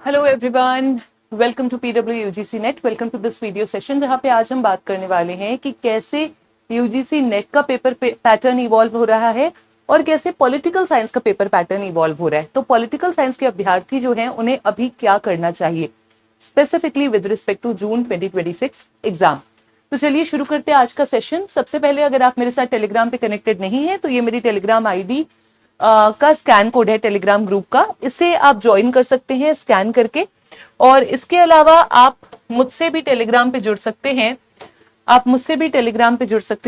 Hello everyone, welcome to PW UGC NET. Welcome to this video session जहां पे आज हम बात करने वाले हैं कि कैसे यूजीसी नेट का पेपर पैटर्न इवॉल्व हो रहा है और कैसे पॉलिटिकल साइंस का पेपर पैटर्न इवॉल्व हो रहा है। तो पॉलिटिकल साइंस के अभ्यर्थी जो हैं उन्हें अभी क्या करना चाहिए specifically with respect to June 2026 exam. तो चलिए शुरू करते हैं आज का सेशन। सबसे पहले अगर आप मेरे साथ टेलीग्राम पे कनेक्टेड नहीं है तो ये मेरी टेलीग्राम आईडी का स्कैन कोड है टेलीग्राम ग्रुप का, इसे आप ज्वाइन कर सकते हैं स्कैन करके। और इसके अलावा आप मुझसे भी टेलीग्राम पे जुड़ सकते हैं,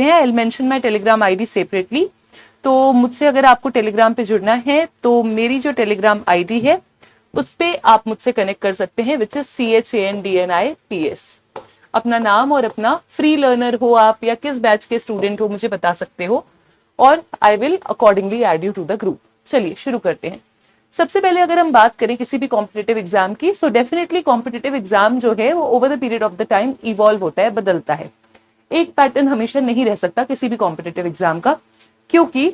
I will mention my Telegram ID separately. तो मुझसे अगर आपको टेलीग्राम पे जुड़ना है तो मेरी जो टेलीग्राम आईडी है उस पे आप मुझसे कनेक्ट कर सकते हैं, विच इज CHANDNIPS। अपना नाम और अपना फ्री लर्नर हो आप या किस बैच के स्टूडेंट हो मुझे बता सकते हो और I will accordingly add you to the group. चलिए शुरू करते हैं। सबसे पहले अगर हम बात करें किसी भी कॉम्पिटिटिव एग्जाम की, सो डेफिनेटली कॉम्पिटिटिव एग्जाम जो है वो over the period of the time evolve होता है, बदलता है। एक पैटर्न हमेशा नहीं रह सकता किसी भी कॉम्पिटिटिव एग्जाम का, क्योंकि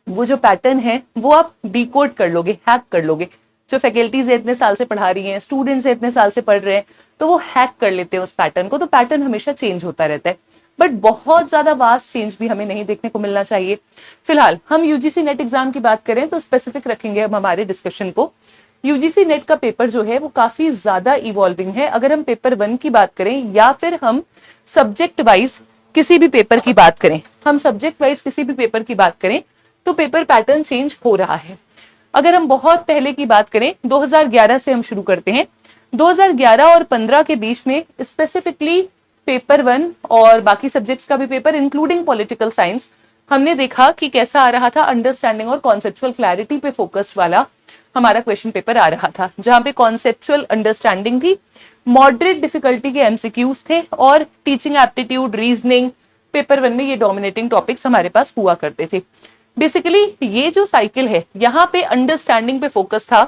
वो जो पैटर्न है वो आप डिकोड कर लोगे, हैक कर लोगे। जो फैकल्टीज इतने साल से पढ़ा रही हैं, स्टूडेंट्स इतने साल से पढ़ रहे हैं, तो वो हैक कर लेते हैं उस पैटर्न को। तो पैटर्न हमेशा चेंज होता रहता है, बट बहुत ज्यादा वास्ट चेंज भी हमें नहीं देखने को मिलना चाहिए। फिलहाल हम यूजीसी नेट एग्जाम की बात करें तो स्पेसिफिक रखेंगे हम हमारे डिस्कशन को। यूजीसी नेट का पेपर जो है वो काफी ज्यादा इवॉल्विंग है। अगर हम पेपर 1 की बात करें या फिर हम सब्जेक्ट वाइज किसी भी पेपर की बात करें, तो पेपर पैटर्न चेंज हो रहा है। अगर हम बहुत पहले की बात करें, 2011 से हम शुरू करते हैं। 2011 और 15 के बीच में स्पेसिफिकली पेपर 1 और बाकी सब्जेक्ट्स का भी पेपर इंक्लूडिंग पॉलिटिकल साइंस हमने देखा कि कैसा आ रहा था। अंडरस्टैंडिंग और कॉन्सेप्चुअल क्लैरिटी पे फोकस्ड वाला हमारा क्वेश्चन पेपर आ रहा था, जहां पे कॉन्सेप्चुअल अंडरस्टैंडिंग थी, मॉडरेट डिफिकल्टी के एमसीक्यूज थे और टीचिंग एप्टीट्यूड, रीजनिंग पेपर 1 में ये डोमिनेटिंग टॉपिक्स हमारे पास हुआ करते थे। बेसिकली ये जो साइकिल है यहाँ पे अंडरस्टैंडिंग पे फोकस था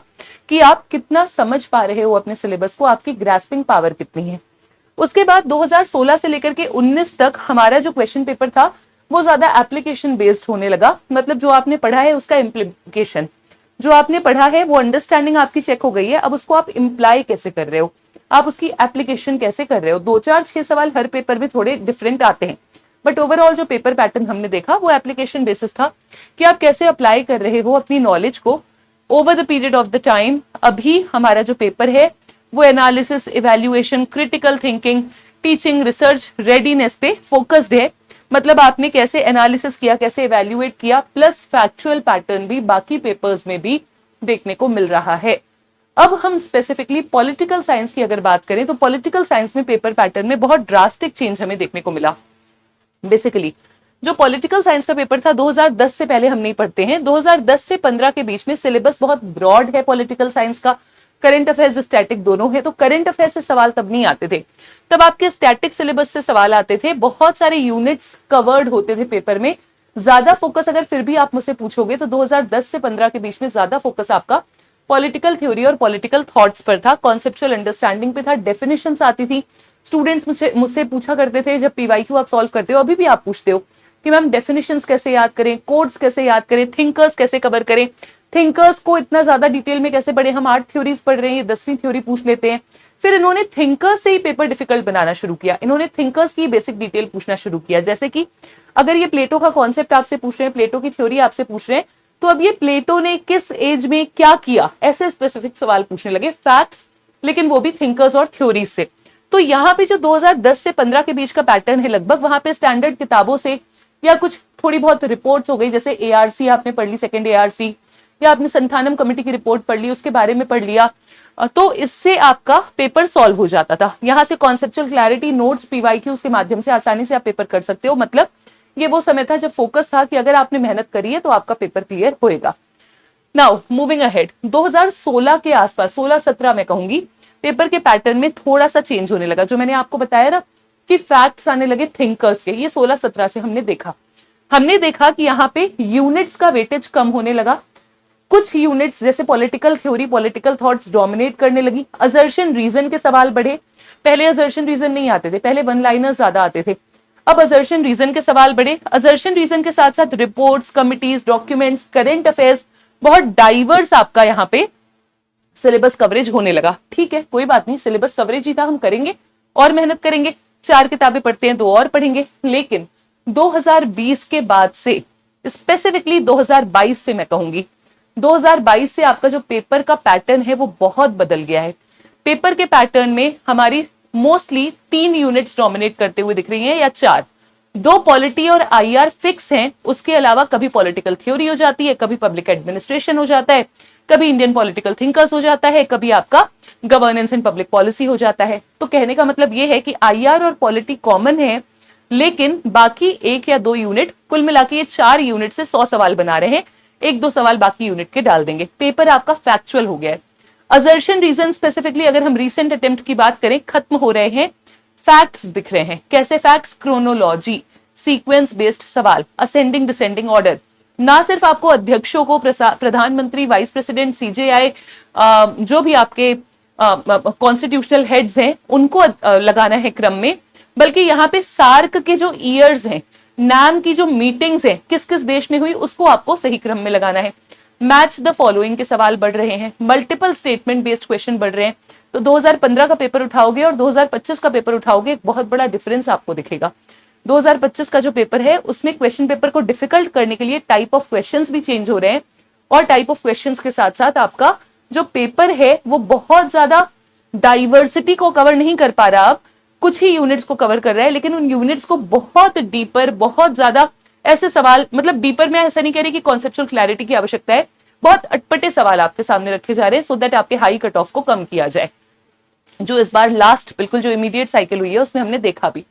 कि आप कितना समझ पा रहे हो अपने सिलेबस को, आपकी ग्रास्पिंग पावर कितनी है। उसके बाद 2016 से लेकर के 19 तक हमारा जो क्वेश्चन पेपर था वो ज्यादा एप्लीकेशन बेस्ड होने लगा। मतलब जो आपने पढ़ा है उसका इम्प्लीकेशन, जो आपने पढ़ा है वो अंडरस्टैंडिंग आपकी चेक हो गई है, अब उसको आप इम्प्लाई कैसे कर रहे हो, आप उसकी एप्लीकेशन कैसे कर रहे हो। 2 4 6 सवाल हर पेपर में थोड़े डिफरेंट आते हैं, बट ओवरऑल जो पेपर पैटर्न हमने देखा वो एप्लीकेशन बेसिस था कि आप कैसे अप्लाई कर रहे हो अपनी नॉलेज को over the period of the time. अभी हमारा जो पेपर है वो analysis, evaluation, critical thinking, teaching, research readiness पे फोकस्ड है। मतलब आपने कैसे एनालिसिस किया, कैसे इवैल्यूएट किया, प्लस फैक्चुअल पैटर्न भी बाकी पेपर्स में भी देखने को मिल रहा है। अब हम स्पेसिफिकली पॉलिटिकल साइंस की अगर बात करें तो पॉलिटिकल साइंस में पेपर पैटर्न में बहुत ड्रास्टिक चेंज हमें देखने को मिला। बेसिकली जो पॉलिटिकल साइंस का पेपर था 2010 से पहले हम नहीं पढ़ते हैं, 2010 से 15 के बीच में सिलेबस बहुत ब्रॉड है पॉलिटिकल साइंस का। करंट अफेयर्स स्टैटिक दोनों है, तो करंट अफेयर से सवाल तब नहीं आते थे, तब आपके स्टैटिक सिलेबस से सवाल आते थे। बहुत सारे यूनिट्स कवर्ड होते थे पेपर में। ज्यादा फोकस अगर फिर भी आप मुझसे पूछोगे तो 2010 से 15 के बीच में ज्यादा फोकस आपका पॉलिटिकल थ्योरी और पॉलिटिकल थॉट्स पर था, कॉन्सेप्चुअल अंडरस्टैंडिंग पे था, डेफिनेशंस आती थी। स्टूडेंट्स मुझसे पूछा करते थे जब पीवाईक्यू आप सॉल्व करते हो, अभी भी आप पूछते हो कि मैम डेफिनेशंस कैसे याद करें, कोड्स कैसे याद करें, थिंकर्स कैसे कवर करें, थिंकर्स को इतना ज्यादा डिटेल में कैसे पढ़े। हम 8 थ्योरीज पढ़ रहे हैं, ये 10वीं थ्योरी पूछ लेते हैं। फिर इन्होंने थिंकर्स से ही पेपर डिफिकल्ट बनाना शुरू किया, इन्होंने थिंकर्स की बेसिक डिटेल पूछना शुरू किया। जैसे कि अगर ये प्लेटो का कॉन्सेप्ट आपसे पूछ रहे हैं, प्लेटो की थ्योरी आपसे पूछ रहे हैं, तो अब ये प्लेटो ने किस एज में क्या किया, ऐसे स्पेसिफिक सवाल पूछने लगे, फैक्ट्स, लेकिन वो भी थिंकर्स और थ्योरीज से। तो यहाँ पे जो 2010 से 15 के बीच का पैटर्न है, लगभग वहां पे स्टैंडर्ड किताबों से या कुछ थोड़ी बहुत रिपोर्ट्स हो गई, जैसे एआरसी आपने पढ़ ली, सेकंड एआरसी, या आपने संथानम कमेटी की रिपोर्ट पढ़ ली, उसके बारे में पढ़ लिया, तो इससे आपका पेपर सॉल्व हो जाता था। यहां से कॉन्सेप्चुअल क्लैरिटी, नोट्स, पीवाईक्यूज के माध्यम से आसानी से आप पेपर कर सकते हो। मतलब ये वो समय था जब फोकस था कि अगर आपने मेहनत करी है तो आपका पेपर क्लियर होएगा। नाउ मूविंग अहेड, 2016 के आसपास, 16-17 में कहूंगी, पेपर के पैटर्न में थोड़ा सा चेंज होने लगा। जो मैंने आपको बताया ना कि फैक्ट्स आने लगे थिंकर्स के, ये 16-17 से हमने देखा कि यहाँ पे यूनिट्स का वेटेज कम होने लगा। कुछ यूनिट्स जैसे political theory, political thoughts dominate करने लगी। असर्शन रीजन के सवाल बढ़े। पहले असर्शन रीजन नहीं आते थे, पहले वन लाइनर्स ज्यादा आते थे, अब असर्शन रीजन के सवाल बढ़े। असर्शन रीजन के साथ साथ reports, committees, documents, current affairs, बहुत डाइवर्स आपका यहाँ पे सिलेबस कवरेज होने लगा। ठीक है, कोई बात नहीं, सिलेबस कवरेज ही था, हम करेंगे और मेहनत करेंगे, 4 किताबें पढ़ते हैं 2 और पढ़ेंगे। लेकिन 2020 के बाद से, स्पेसिफिकली 2022 से मैं कहूंगी, 2022 से आपका जो पेपर का पैटर्न है वो बहुत बदल गया है। पेपर के पैटर्न में हमारी मोस्टली 3 यूनिट्स डोमिनेट करते हुए दिख रही हैं, या 4। 2 पॉलिटी और आईआर फिक्स हैं, उसके अलावा कभी पॉलिटिकल थ्योरी हो जाती है, कभी पब्लिक एडमिनिस्ट्रेशन हो जाता है, कभी इंडियन पॉलिटिकल थिंकर्स हो जाता है, कभी आपका गवर्नेंस एंड पब्लिक पॉलिसी हो जाता है। तो कहने का मतलब यह है कि आईआर और पॉलिटी कॉमन है, लेकिन बाकी 1 या 2 यूनिट, कुल मिला के ये 4 यूनिट से 100 सवाल बना रहे हैं, 1-2 सवाल बाकी यूनिट के डाल देंगे। पेपर आपका फैक्चुअल हो गया है। असर्शन रीजन स्पेसिफिकली अगर हम रीसेंट अटेम्प्ट की बात करें, खत्म हो रहे हैं, फैक्ट्स दिख रहे हैं। कैसे फैक्ट्स? क्रोनोलॉजी, सीक्वेंस बेस्ड सवाल, असेंडिंग डिसेंडिंग ऑर्डर। ना सिर्फ आपको अध्यक्षों को, प्रधानमंत्री, वाइस प्रेसिडेंट, सीजेआई, जो भी आपके कॉन्स्टिट्यूशनल हेड्स हैं उनको लगाना है क्रम में, बल्कि यहाँ पे सार्क के जो ईयर्स हैं, नाम की जो मीटिंग्स हैं किस किस देश में हुई, उसको आपको सही क्रम में लगाना है। मैच द फॉलोइंग के सवाल बढ़ रहे हैं, मल्टीपल स्टेटमेंट बेस्ड क्वेश्चन बढ़ रहे हैं। तो 2015 का पेपर उठाओगे और 2025 का पेपर उठाओगे, एक बहुत बड़ा डिफरेंस आपको दिखेगा। 2025 का जो पेपर है उसमें क्वेश्चन पेपर को डिफिकल्ट करने के लिए टाइप ऑफ क्वेश्चंस भी चेंज हो रहे हैं, और टाइप ऑफ क्वेश्चंस के साथ साथ आपका जो पेपर है वो बहुत ज्यादा डाइवर्सिटी को कवर नहीं कर पा रहा, अब कुछ ही यूनिट्स को कवर कर रहा है, लेकिन उन यूनिट्स को बहुत डीपर, बहुत ज्यादा ऐसे सवाल, मतलब डीपर में ऐसा नहीं कह रही कि कॉन्सेप्चुअल क्लैरिटी की आवश्यकता है, बहुत अटपटे सवाल आपके सामने रखे जा रहे हैं, सो दैट आपके हाई कट ऑफ को कम किया जाए, जो इस बार लास्ट बिल्कुल जो इमीडिएट साइकिल हुई है उसमें हमने देखा भी।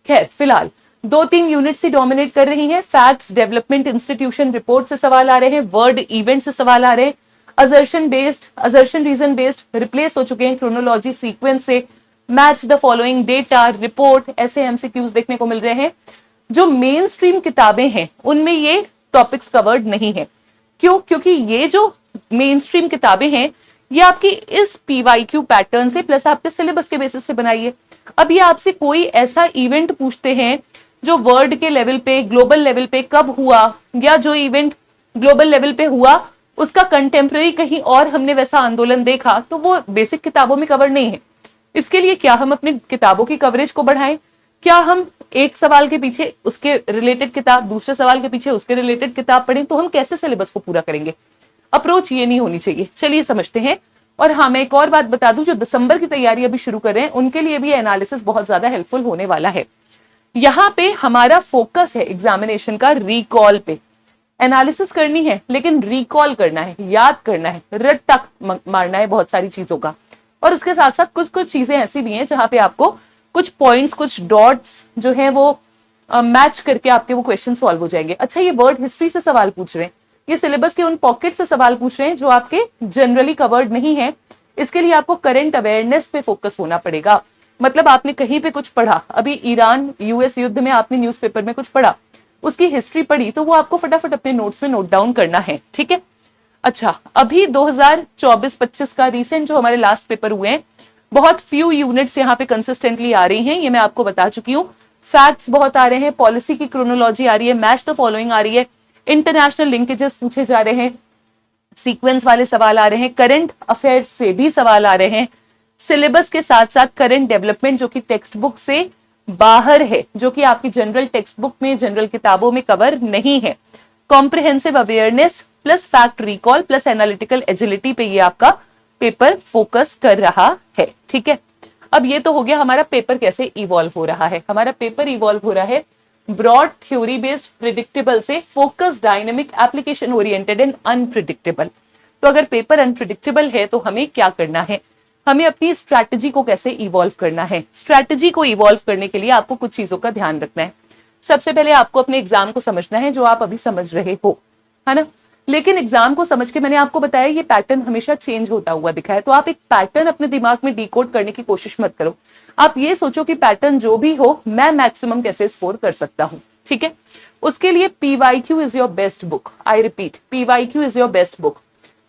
खैर, फिलहाल 2-3 यूनिट्स ही डोमिनेट कर रही हैं। फैक्ट्स, डेवलपमेंट, इंस्टीट्यूशन, रिपोर्ट से सवाल आ रहे हैं, वर्ड इवेंट से सवाल आ रहे हैं, असर्शन रीजन बेस्ड रिप्लेस हो चुके हैं क्रोनोलॉजी, सीक्वेंस से, match the following, data, report, ऐसे एमसीक्यूज देखने को मिल रहे हैं। जो मेन स्ट्रीम किताबें हैं उनमें ये टॉपिक्स कवर्ड नहीं है। क्यों? क्योंकि ये जो मेन स्ट्रीम किताबें हैं ये आपकी इस पीवाईक्यू पैटर्न से प्लस आपके सिलेबस के बेसिस से बनाई है। अब ये आपसे कोई ऐसा इवेंट पूछते हैं जो वर्ल्ड के लेवल पे, ग्लोबल लेवल पे कब हुआ, या जो इवेंट ग्लोबल लेवल पे हुआ उसका कंटेम्प्रेरी कहीं और हमने वैसा आंदोलन देखा, तो वो बेसिक किताबों में कवर नहीं है। इसके लिए क्या हम अपनी किताबों की कवरेज को बढ़ाएं? क्या हम एक सवाल के पीछे उसके रिलेटेड किताब, दूसरे सवाल के पीछे उसके रिलेटेड किताब पढ़ें? तो हम कैसे सिलेबस को पूरा करेंगे? अप्रोच ये नहीं होनी चाहिए। चलिए समझते हैं। और हाँ, मैं एक और बात बता दूं, जो दिसंबर की तैयारी अभी शुरू कर रहे हैं उनके लिए भी एनालिसिस बहुत ज्यादा हेल्पफुल होने वाला है। यहाँ पे हमारा फोकस है एग्जामिनेशन का रिकॉल पे। एनालिसिस करनी है लेकिन रिकॉल करना है, याद करना है, रट्टा मारना है बहुत सारी चीजों का। और उसके साथ साथ कुछ कुछ चीजें ऐसी भी हैं जहां पे आपको कुछ पॉइंट्स, कुछ डॉट्स जो है वो मैच करके आपके वो क्वेश्चन सॉल्व हो जाएंगे। अच्छा, ये वर्ड हिस्ट्री से सवाल पूछ रहे हैं, ये सिलेबस के उन पॉकेट से सवाल पूछ रहे हैं जो आपके जनरली कवर्ड नहीं है। इसके लिए आपको करंट अवेयरनेस पे फोकस होना पड़ेगा। मतलब आपने कहीं पे कुछ पढ़ा, अभी ईरान यूएस युद्ध में आपने न्यूज़पेपर में कुछ पढ़ा, उसकी हिस्ट्री पढ़ी, तो वो आपको फटाफट अपने नोट्स में नोट डाउन करना है। ठीक है। अच्छा, अभी 2024-25 का रीसेंट जो हमारे लास्ट पेपर हुए हैं, बहुत फ्यू यूनिट्स यहाँ पे कंसिस्टेंटली आ रही हैं, ये मैं आपको बता चुकी हूँ। फैक्ट्स बहुत आ रहे हैं, पॉलिसी की क्रोनोलॉजी आ रही है, मैच द फॉलोइंग आ रही है, इंटरनेशनल लिंकेजेस पूछे जा रहे हैं, सीक्वेंस वाले सवाल आ रहे हैं, करंट अफेयर्स से भी सवाल आ रहे हैं, सिलेबस के साथ साथ करंट डेवलपमेंट जो कि टेक्स्ट बुक से बाहर है, जो कि आपकी जनरल टेक्स्ट बुक में, जनरल किताबों में कवर नहीं है, comprehensive awareness plus fact recall plus analytical agility पे ये आपका पेपर फोकस कर रहा है। ठीक है। अब ये तो हो गया हमारा पेपर कैसे इवॉल्व हो रहा है। हमारा पेपर इवॉल्व हो रहा है ब्रॉड थ्योरी बेस्ड प्रिडिक्टेबल से focus dynamic application oriented and unpredictable. तो अगर पेपर अनप्रिडिक्टेबल है तो हमें क्या करना है? हमें अपनी स्ट्रैटेजी को कैसे इवॉल्व करना है? स्ट्रैटेजी को इवॉल्व करने के लिए आपको कुछ चीजों का ध्यान रखना है। सबसे पहले आपको अपने एग्जाम को समझना है, जो आप अभी समझ रहे हो, है ना। लेकिन एग्जाम को समझ के मैंने आपको बताया ये पैटर्न हमेशा चेंज होता हुआ दिखा है, तो आप एक पैटर्न अपने दिमाग में डिकोड करने की कोशिश मत करो। आप ये सोचो कि पैटर्न जो भी हो मैं मैक्सिमम कैसे स्कोर कर सकता हूं। ठीक है। उसके लिए PYQ is your best book. I repeat, PYQ is your best book.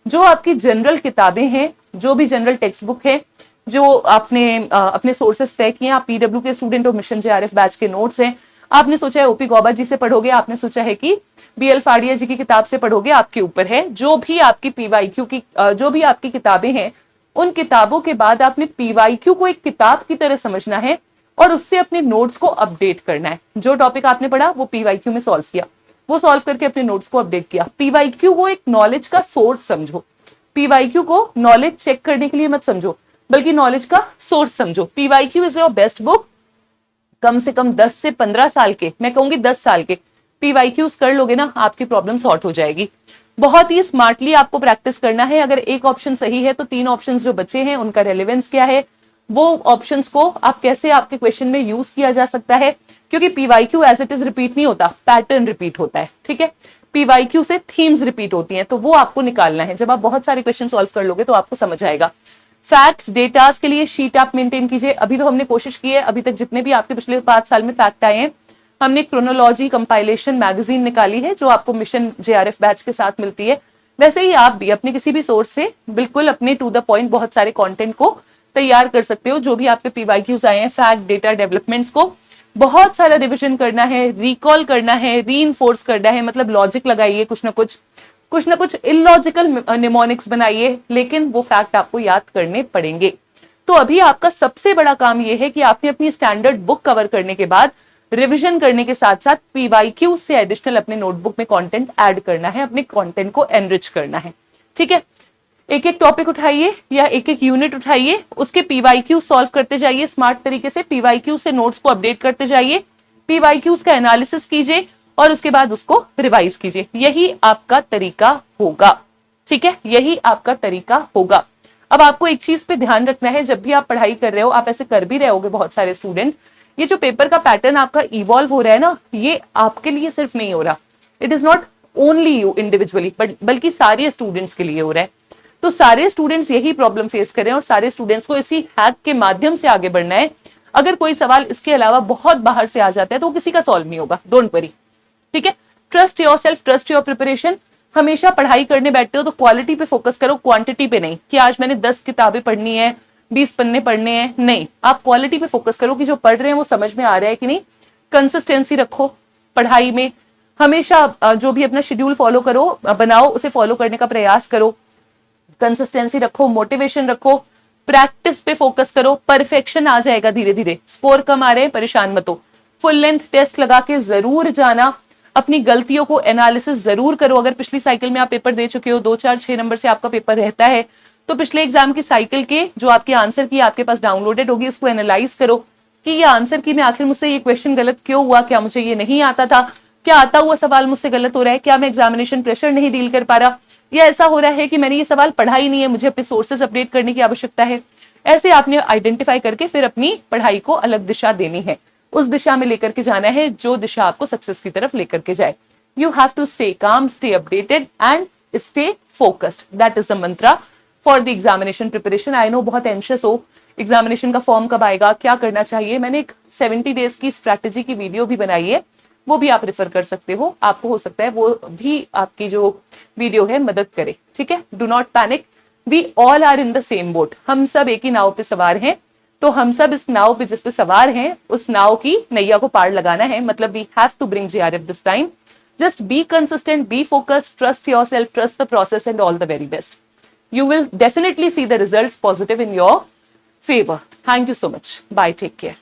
जो आपकी जनरल किताबें हैं, जो भी जनरल टेक्स्ट बुक है, जो आपने अपने सोर्सेस तय किए, आप पीडब्ल्यू के स्टूडेंट हो, मिशन जेआरएफ बैच के नोट्स हैं, आपने सोचा है ओपी गौबा जी से पढ़ोगे, आपने सोचा है कि बीएल फाड़िया जी की किताब से पढ़ोगे, आपके ऊपर है। जो भी आपकी पीवाईक्यू की जो भी आपकी किताबें हैं उन किताबों के बाद आपने पीवाईक्यू को एक किताब की तरह समझना है और उससे अपने नोट्स को अपडेट करना है। जो टॉपिक आपने पढ़ा वो पीवाईक्यू में सॉल्व किया, वो सॉल्व करके अपने नोट्स को अपडेट किया। पीवाईक्यू को एक नॉलेज का सोर्स समझो, पीवाईक्यू को नॉलेज चेक करने के लिए मत समझो, बल्कि नॉलेज का सोर्स समझो। PYQ is your best book. कम से कम 10 से 15 साल के, मैं कहूंगी 10 साल के पीवाईक्यूज कर लोगे ना, आपकी प्रॉब्लम सॉर्ट हो जाएगी। बहुत ही स्मार्टली आपको प्रैक्टिस करना है। अगर एक ऑप्शन सही है तो 3 ऑप्शन जो बचे हैं उनका रेलेवेंस क्या है, वो ऑप्शंस को आप कैसे आपके क्वेश्चन में यूज किया जा सकता है, क्योंकि PYQ as it is repeat नहीं होता, पैटर्न रिपीट होता है। ठीक है, पीवाईक्यू से थीम्स रिपीट होती हैं, तो वो आपको निकालना है। जब आप बहुत सारे क्वेश्चन सॉल्व कर लोगे तो आपको समझ आएगा। फैक्ट्स डेटास के लिए शीट आप मेंटेन कीजिए। अभी तो हमने कोशिश की है, अभी तक जितने भी आपके पिछले 5 साल में फैक्ट आए हैं, हमने क्रोनोलॉजी कंपाइलेशन मैगजीन निकाली है जो आपको मिशन जेआरएफ बैच के साथ मिलती है। वैसे ही आप भी अपने किसी भी सोर्स से बिल्कुल अपने टू द पॉइंट बहुत सारे कंटेंट को तैयार कर सकते हो। जो भी आपके पीवाईक्यूज आए हैं, फैक्ट डेटा डेवलपमेंट्स को बहुत सारा रिविजन करना है, रिकॉल करना है, रीइंफोर्स करना है, मतलब लॉजिक लगाइए, कुछ ना कुछ इलॉजिकल निमोनिक्स बनाइए, लेकिन वो फैक्ट आपको याद करने पड़ेंगे। तो अभी आपका सबसे बड़ा काम ये है कि आपने अपनी स्टैंडर्ड बुक कवर करने के बाद रिवीजन करने के साथ साथ पीवाईक्यू से एडिशनल अपने नोटबुक में कंटेंट ऐड करना है, अपने कंटेंट को एनरिच करना है। ठीक है, एक एक टॉपिक उठाइए या एक एक यूनिट उठाइए, उसके पीवाईक्यू सॉल्व करते जाइए स्मार्ट तरीके से, पीवाईक्यू से नोट्स को अपडेट करते जाइए, पीवाईक्यूज का एनालिसिस कीजिए और उसके बाद उसको रिवाइज कीजिए। यही आपका तरीका होगा। ठीक है, यही आपका तरीका होगा। अब आपको एक चीज पे ध्यान रखना है, जब भी आप पढ़ाई कर रहे हो, आप ऐसे कर भी रहे होगे बहुत सारे स्टूडेंट, ये जो पेपर का पैटर्न आपका इवॉल्व हो रहा है ना, ये आपके लिए सिर्फ नहीं हो रहा, it is not only you individually, बल्कि सारे स्टूडेंट्स के लिए हो रहा है। तो सारे स्टूडेंट्स यही प्रॉब्लम फेस कर रहे हैं और सारे स्टूडेंट्स को इसी हैक के माध्यम से आगे बढ़ना है। अगर कोई सवाल इसके अलावा बहुत बाहर से आ जाता है तो वो किसी का सॉल्व नहीं होगा, डोंट वरी। ठीक है, trust yourself, trust your preparation. हमेशा पढ़ाई करने बैठते हो तो क्वालिटी पे फोकस करो, क्वांटिटी पे नहीं कि आज मैंने 10 किताबें पढ़नी है, 20 पन्ने पढ़ने हैं, नहीं, आप क्वालिटी पे फोकस करो कि जो पढ़ रहे हैं वो समझ में आ रहा है कि नहीं। कंसिस्टेंसी रखो पढ़ाई में, हमेशा जो भी अपना शेड्यूल फॉलो करो, बनाओ, उसे फॉलो करने का प्रयास करो, कंसिस्टेंसी रखो, मोटिवेशन रखो, प्रैक्टिस पे फोकस करो, परफेक्शन आ जाएगा धीरे धीरे। स्कोर कम आ रहे हैं, परेशान मत हो, फुल लेंथ टेस्ट लगा के जरूर जाना, अपनी गलतियों को एनालिसिस जरूर करो। अगर पिछली साइकिल में आप पेपर दे चुके हो, 2, 4, 6 नंबर से आपका पेपर रहता है, तो पिछले एग्जाम की साइकिल के जो आपके आंसर की आपके पास डाउनलोडेड होगी, उसको एनालाइज करो कि ये आंसर की में आखिर मुझसे ये क्वेश्चन गलत क्यों हुआ, क्या मुझे ये नहीं आता था, क्या आता हुआ सवाल मुझसे गलत हो रहा है, क्या मैं एग्जामिनेशन प्रेशर नहीं डील कर पा रहा, या ऐसा हो रहा है कि मैंने ये सवाल पढ़ा ही नहीं है, मुझे अपने सोर्सेज अपडेट करने की आवश्यकता है। ऐसे आपने आइडेंटिफाई करके फिर अपनी पढ़ाई को अलग दिशा देनी है, उस दिशा में लेकर के जाना है जो दिशा आपको सक्सेस की तरफ लेकर के जाए। You have to stay calm, stay updated and stay focused, that is the mantra for the examination preparation. I know बहुत एंशियस हो, एग्जामिनेशन का फॉर्म कब आएगा, क्या करना चाहिए। मैंने एक 70 डेज की स्ट्रैटेजी की वीडियो भी बनाई है, वो भी आप रेफर कर सकते हो, आपको हो सकता है वो भी आपकी जो वीडियो है मदद करे। ठीक है, do not panic, we all are in the same boat, हम सब एक ही नाव पे सवार हैं, तो हम सब इस नाव पे जिस पे सवार हैं उस नाव की नैया को पार लगाना है। मतलब we have to bring JRF this time. Just be consistent, be focused, trust yourself, trust the process and all the very best. You will definitely see the results positive in your favor. Thank you so much. Bye. Take care.